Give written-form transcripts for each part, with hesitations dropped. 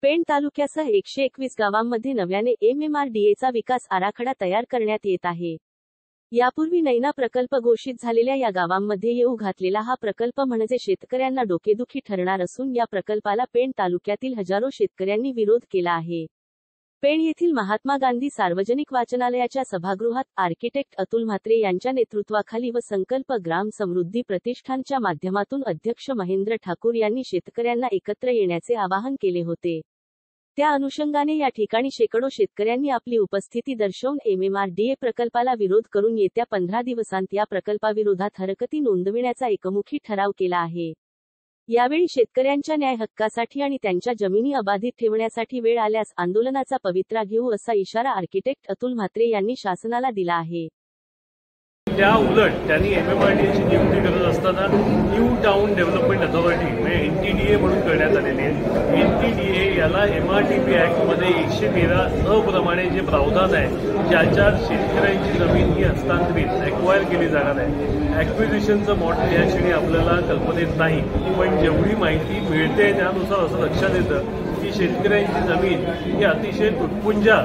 पेण तालुक्यासह 121 गावांमध्ये नव्याने MMRDAचा विकास आराखडा तयार करण्यात येत आहे. यापूर्वी नैना प्रकल्प घोषित झालेल्या या गावांमध्ये येऊ घातलेला हा प्रकल्प म्हणजे शेतकऱ्यांना डोकेदुखी ठरणार असून या प्रकल्पाला पेण तालुक्यातील हजारो शेतकऱ्यांनी विरोध केला आहे. पेण येथील महात्मा गांधी सार्वजनिक वाचनालयाच्या सभागृहात आर्किटेक्ट अतुल म्हात्रे यांच्या नेतृत्वाखाली व संकल्प ग्राम समृद्धी प्रतिष्ठानच्या माध्यमातून अध्यक्ष महेंद्र ठाकूर यांनी शेतकऱ्यांना एकत्र येण्याचे आवाहन केले होते. त्या अनुषंगाने या ठिकाणी शेकडो शेतकऱ्यांनी आपली उपस्थिती दर्शवून MMRDA प्रकल्पाला विरोध करून येत्या 15 दिवसांत या प्रकल्पाविरोधात हरकती नोंदविण्याचा एकमुखी ठराव केला आहे. यावेळी शेतकऱ्यांच्या न्याय हक्कासाठी आणि त्यांच्या जमिनी अबाधित ठेवण्यासाठी वेळ आल्यास आंदोलनाचा पवित्रा घेऊ असा इशारा आर्किटेक्ट अतुल म्हात्रे यांनी शासनाला दिला आहे. त्या उलट त्यांनी MMRDAची नियुक्ती करत असताना न्यू टाउन डेव्हलपमेंट अथॉरिटी म्हणजे NTDA म्हणून करण्यात आलेली आहे. NTDA याला MRTP ॲक्टमध्ये 113 प्रमाणे जे प्रावधान आहे ज्याच्यात शेतकऱ्यांची जमीन ही हस्तांतरित एक्वायर केली जाणार आहे. ॲक्विजिशनचं मॉडेल या क्षणी आपल्याला कल्पनेत नाही, पण जेवढी माहिती मिळते त्यानुसार असं लक्षात येतं की शेतकऱ्यांची जमीन ही अतिशय तुटपुंजा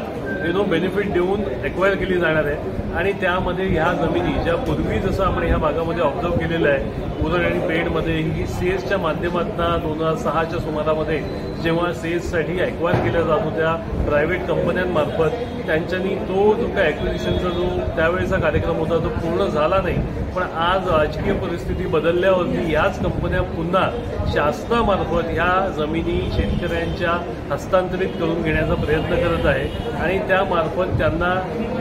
बेनिफिट देऊन एक्वायर केली जाणार आहे. आणि त्यामध्ये ह्या जमिनी ज्या पूर्वी जसं आपण ह्या भागामध्ये ऑब्झर्व केलेलं आहे उरण आणि पेणमध्ये ही सेसच्या माध्यमातून 2006च्या सुमारामध्ये जेव्हा सेससाठी एक्वायर केल्या जात होत्या प्रायव्हेट कंपन्यांमार्फत त्यांच्यानी तो जो काय ॲक्विजिशनचा जो त्यावेळेचा कार्यक्रम होता तो पूर्ण झाला नाही. पण आज राजकीय परिस्थिती बदलल्यावरती याच कंपन्या पुन्हा शासनामार्फत ह्या जमिनी शेतकऱ्यांच्या हस्तांतरित करून घेण्याचा प्रयत्न करत आहे आणि त्यामार्फत त्यांना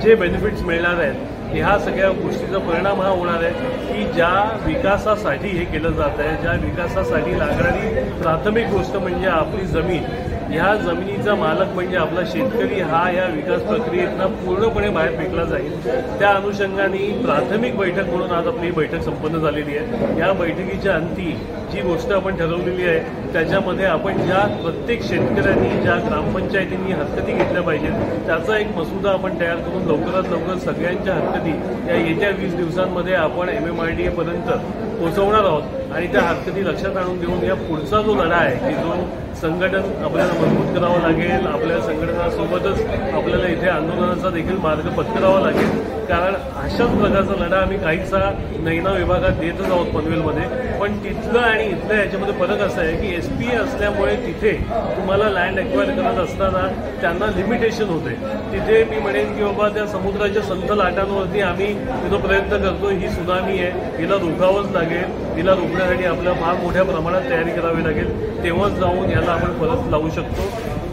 जे बेनिफिट्स मिळणार आहेत ह्या सगळ्या गोष्टीचा परिणाम हा होणार आहे की ज्या विकासासाठी हे केलं जात आहे, ज्या विकासासाठी लागणारी प्राथमिक गोष्ट म्हणजे आपली जमीन, ह्या जमिनीचा मालक म्हणजे आपला शेतकरी हा या विकास प्रक्रियेतनं पूर्णपणे बाहेर फेकला जाईल. त्या अनुषंगाने प्राथमिक बैठक म्हणून आज आपली बैठक संपन्न झालेली आहे. या बैठकीच्या अंती जी गोष्ट आपण ठरवलेली आहे त्याच्यामध्ये आपण ज्या प्रत्येक शेतकऱ्यांनी ज्या ग्रामपंचायतींनी हरकती घेतल्या पाहिजेत त्याचा एक मसुदा आपण तयार करून लवकरात लवकर सगळ्यांच्या हरकती या येत्या 20 दिवसांमध्ये आपण MMRDA पर्यंत पोहोचवणार आहोत. आणि त्या हरकती लक्षात आणून घेऊन या पुढचा जो लढा आहे की जो संघटन आपल्याला मजबूत करावं लागेल, आपल्या संघटनासोबतच आपल्याला इथे आंदोलनाचा देखील मार्ग पत्करावा लागेल. कारण अशाच प्रकारचा लढा आम्ही काहीसा नैना विभागात देतच आहोत पनवेलमध्ये. पण तिथलं आणि इथलं याच्यामध्ये फरक असा आहे की SPA असल्यामुळे तिथे तुम्हाला लँड एक्वायर करत असताना त्यांना लिमिटेशन होते. तिथे मी म्हणेन की बाबा त्या समुद्राच्या संथ लाटांवरती आम्ही जो प्रयत्न करतो ही सुनामी आहे, हिला रोखावंच लागेल. हिला रोखण्यासाठी आपल्याला फार मोठ्या प्रमाणात तयारी करावी लागेल. तेव्हाच जाऊन याला आपण परत लावू शकतो.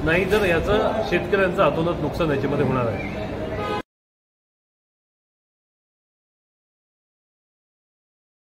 नाहीतर याचं शेतकऱ्यांचं अतोनात नुकसान याच्यामध्ये होणार आहे.